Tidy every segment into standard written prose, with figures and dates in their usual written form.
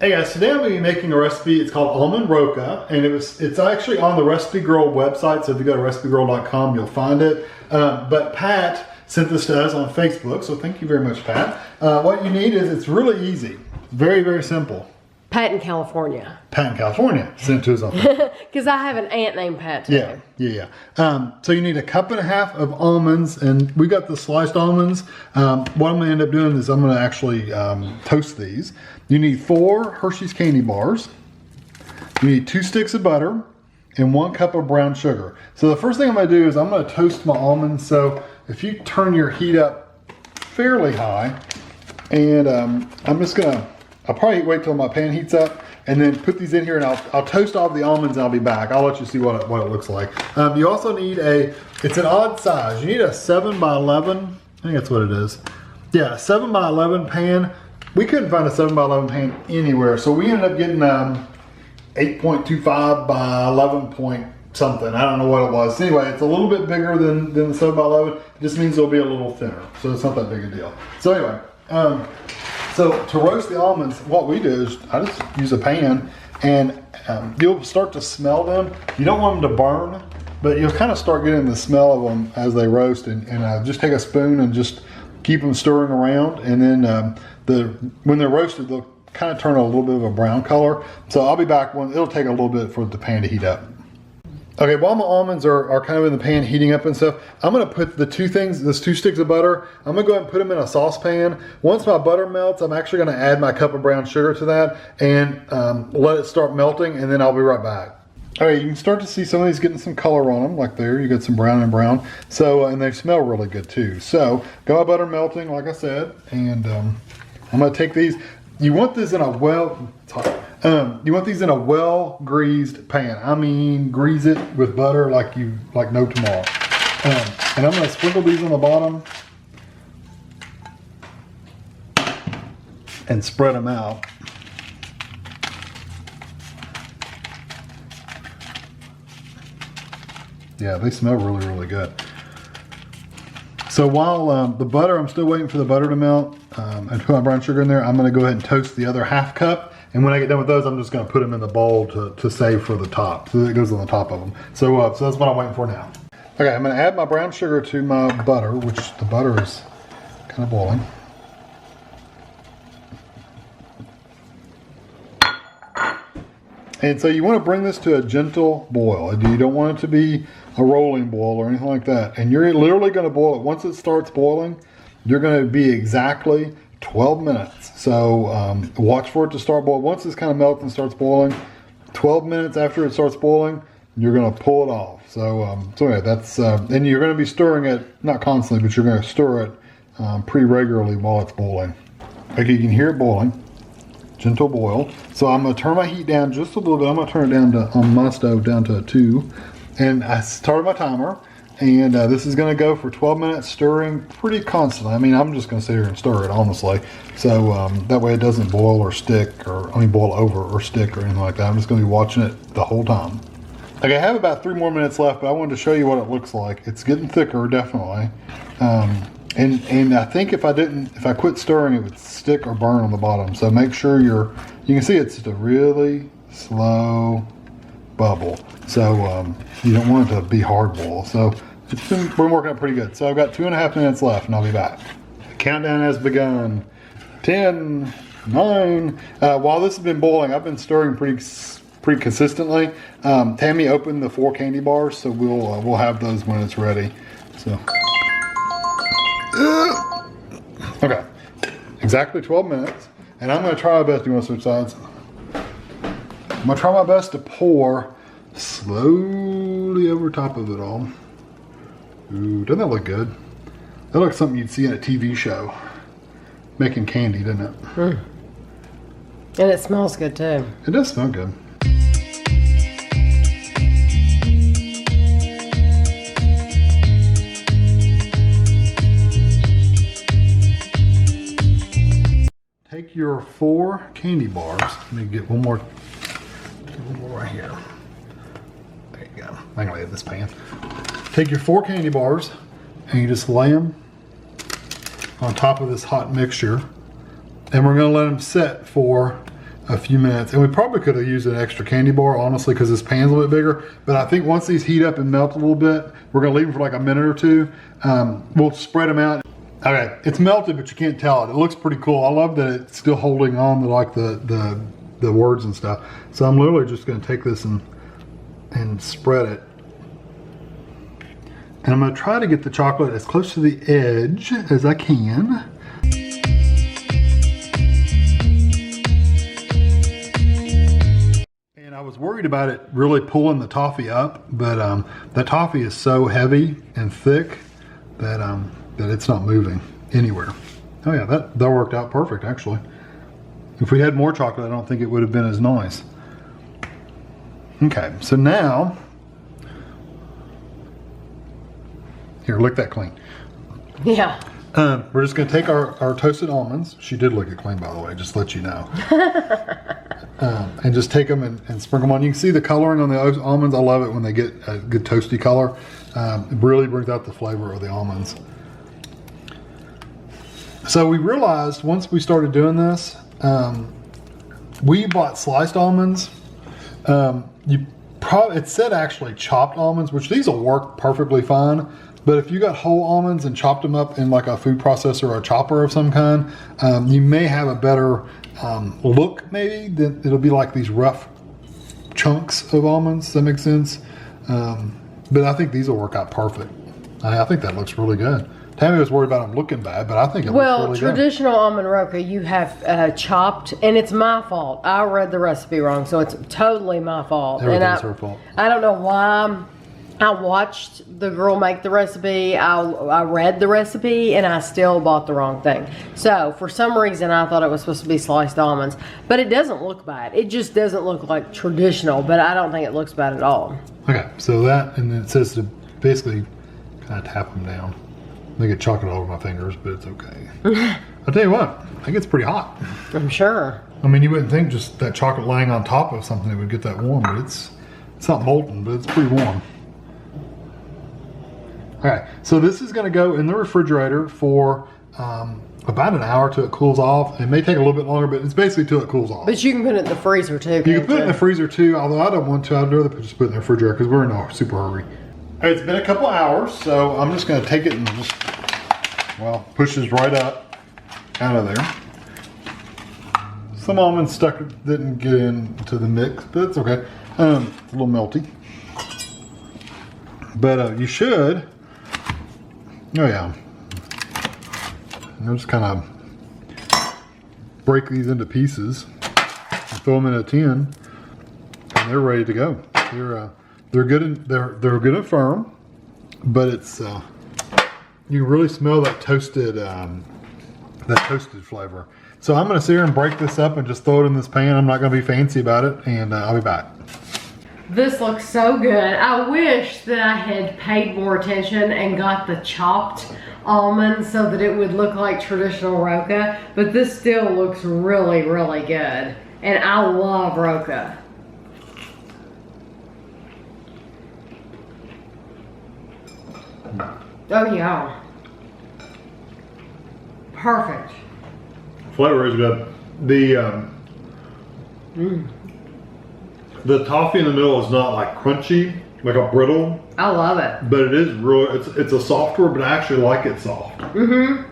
Hey guys, today I'm going to be making a recipe. It's called Almond Roca, and it's actually on the Recipe Girl website, so if you go to recipegirl.com you'll find it. But Pat sent this to us on Facebook, so thank you very much, Pat. What you need is, it's really easy, very, very simple. Pat in California. Pat in California sent it to us on Facebook. Because I have an aunt named Pat too. Yeah. So you need 1.5 cups of almonds, and we got the sliced almonds. What I'm going to end up doing is I'm going to actually toast these. You need 4 Hershey's candy bars. You need 2 sticks of butter and 1 cup of brown sugar. So the first thing I'm going to do is I'm going to toast my almonds. So if you turn your heat up fairly high, and I'm just going to, I'll probably wait till my pan heats up and then put these in here, and I'll toast all the almonds and I'll be back. I'll let you see what it looks like. You also need it's an odd size. You need a 7 by 11, I think that's what it is. Yeah, 7 by 11 pan. We couldn't find a 7 by 11 pan anywhere, so we ended up getting 8.25 by 11 point something. I don't know what it was. Anyway, it's a little bit bigger than the 7 by 11. It just means it'll be a little thinner, so it's not that big a deal. So anyway, so to roast the almonds, what we do is I just use a pan, and you'll start to smell them. You don't want them to burn, but you'll kind of start getting the smell of them as they roast, and just take a spoon and just keep them stirring around, and then when they're roasted, they'll kind of turn a little bit of a brown color. So I'll be back when it'll take a little bit for the pan to heat up. Okay, while my almonds are kind of in the pan heating up and stuff, I'm gonna put the 2 sticks of butter, I'm gonna go ahead and put them in a saucepan. Once my butter melts, I'm actually gonna add my cup of brown sugar to that and let it start melting, and then I'll be right back. Okay, you can start to see some of these getting some color on them, like there, you got some brown and brown. So, and they smell really good too. So, got my butter melting, like I said, and I'm gonna take these. You want this in a well-greased pan. I mean, grease it with butter like no tomorrow. And I'm gonna sprinkle these on the bottom and spread them out. Yeah, they smell really, really good. So while the butter, I'm still waiting for the butter to melt and put my brown sugar in there, I'm gonna go ahead and toast the other 1/2 cup. And when I get done with those, I'm just gonna put them in the bowl to save for the top. So it goes on the top of them. So that's what I'm waiting for now. Okay, I'm gonna add my brown sugar to my butter, which the butter is kind of boiling. And so you want to bring this to a gentle boil. You don't want it to be a rolling boil or anything like that. And you're literally going to boil it. Once it starts boiling, you're going to be exactly 12 minutes. So watch for it to start boiling. Once it's kind of melted and starts boiling, 12 minutes after it starts boiling, you're going to pull it off. So, yeah, that's, and you're going to be stirring it, not constantly, but you're going to stir it pretty regularly while it's boiling. Okay, you can hear it boiling. Gentle boil. So I'm going to turn my heat down just a little bit. I'm going to turn it down on my stove down to 2. And I started my timer. And this is going to go for 12 minutes, stirring pretty constantly. I mean, I'm just going to sit here and stir it, honestly. So that way it doesn't boil or stick, boil over or stick or anything like that. I'm just going to be watching it the whole time. Okay, I have about 3 more minutes left, but I wanted to show you what it looks like. It's getting thicker, definitely. And I think if I quit stirring, it would stick or burn on the bottom. So make sure you can see it's just a really slow bubble. So you don't want it to be hard boil. So we're working out pretty good. So I've got 2.5 minutes left, and I'll be back. The countdown has begun. 10, 9. While this has been boiling, I've been stirring pretty consistently. Tammy opened the 4 candy bars, so we'll have those when it's ready. So. Okay, exactly 12 minutes, and I'm going to try my best. Do you want to switch sides? I'm going to try my best to pour slowly over top of it all. Ooh, doesn't that look good? That looks like something you'd see in a TV show. Making candy, doesn't it? Mm. And it smells good too. It does smell good. Take your 4 candy bars. Let me get one more right here. There you go. I'm gonna leave this pan. Take your 4 candy bars and you just lay them on top of this hot mixture, and we're gonna let them set for a few minutes. And we probably could have used an extra candy bar, honestly, because this pan's a little bit bigger. But I think once these heat up and melt a little bit, we're gonna leave them for like a minute or two. We'll spread them out. Okay, it's melted, but you can't tell it. It looks pretty cool. I love that it's still holding on to like the words and stuff. So I'm literally just gonna take this and spread it. And I'm gonna try to get the chocolate as close to the edge as I can. And I was worried about it really pulling the toffee up, but the toffee is so heavy and thick that it's not moving anywhere. Oh yeah, that worked out perfect actually. If we had more chocolate, I don't think it would have been as nice. Okay, so now, here, lick that clean. Yeah. We're just gonna take our toasted almonds. She did lick it clean, by the way, just to let you know. And just take them and sprinkle them on. You can see the coloring on the almonds. I love it when they get a good toasty color. It really brings out the flavor of the almonds. So we realized once we started doing this, we bought sliced almonds. It said actually chopped almonds, which these will work perfectly fine. But if you got whole almonds and chopped them up in like a food processor or a chopper of some kind, you may have a better look maybe. It'll be like these rough chunks of almonds, does that make sense? But I think these will work out perfect. I think that looks really good. Tammy was worried about them looking bad, but I think it looks really good. Well, traditional almond roca, you have chopped, and it's my fault. I read the recipe wrong, so it's totally my fault. Everything's her fault. I don't know why. I watched the girl make the recipe, I read the recipe, and I still bought the wrong thing. So, for some reason, I thought it was supposed to be sliced almonds. But it doesn't look bad. It just doesn't look like traditional, but I don't think it looks bad at all. Okay, so that, and then it says to basically kind of tap them down. They get chocolate all over my fingers, but it's okay. I'll tell you what, I think it's pretty hot. I'm sure. I mean, you wouldn't think just that chocolate laying on top of something that would get that warm, but it's not molten, but it's pretty warm. Okay, so this is going to go in the refrigerator for about an hour till it cools off. It may take a little bit longer, but it's basically till it cools off. But you can put it in the freezer too. You can put it in the freezer too, although I don't want to. I'd rather just put it in the refrigerator because we're in a super hurry. Hey, it's been a couple hours, so I'm just going to take it and just, well, pushes right up out of there. Some almonds didn't get into the mix, but it's okay. It's a little melty. But you should, oh yeah, I'll just kind of break these into pieces and throw them in a tin, and they're ready to go. They're good and firm, but it's you really smell that toasted flavor. So I'm going to sit here and break this up and just throw it in this pan. I'm not going to be fancy about it, and I'll be back. This looks so good. I wish that I had paid more attention and got the chopped almonds so that it would look like traditional roca, but this still looks really, really good. And I love roca. Oh yeah. Perfect. Flavor is good. The toffee in the middle is not like crunchy, like a brittle. I love it. But it is real. It's a softer, but I actually like it soft. Mm-hmm.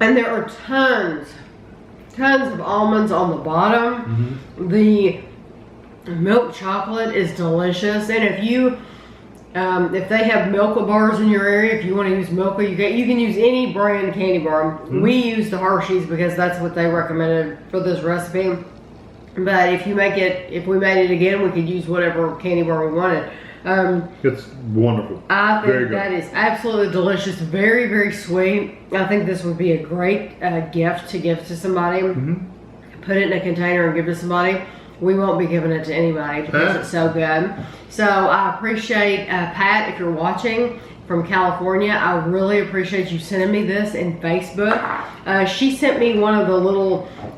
And there are tons of almonds on the bottom. Mm-hmm. The milk chocolate is delicious, and if you if they have Milka bars in your area, if you want to use Milka, you can use any brand candy bar. Mm-hmm. We use the Hershey's because that's what they recommended for this recipe. But if we made it again, we could use whatever candy bar we wanted. It's wonderful. I think that is absolutely delicious. Very, very sweet. I think this would be a great gift to give to somebody. Mm-hmm. Put it in a container and give it to somebody. We won't be giving it to anybody because it's so good. So I appreciate Pat, if you're watching from California. I really appreciate you sending me this in Facebook. She sent me one of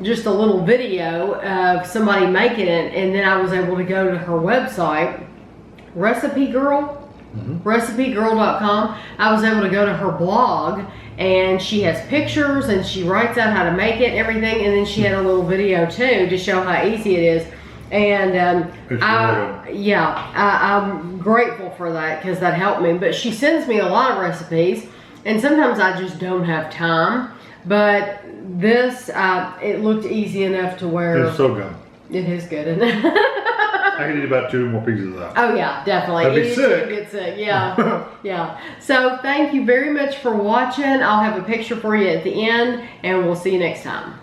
just a little video of somebody making it, and then I was able to go to her website, Recipe Girl. Mm-hmm. RecipeGirl.com. I was able to go to her blog and she has pictures and she writes out how to make it and everything, and then she had a little video too to show how easy it is. And I'm grateful for that because that helped me. But she sends me a lot of recipes, and sometimes I just don't have time. But this, it looked easy enough to where it's so good. It is good, isn't it? I could eat about 2 more pieces of that. Oh yeah, definitely. I'd be sick. Get sick. Yeah, yeah. So thank you very much for watching. I'll have a picture for you at the end, and we'll see you next time.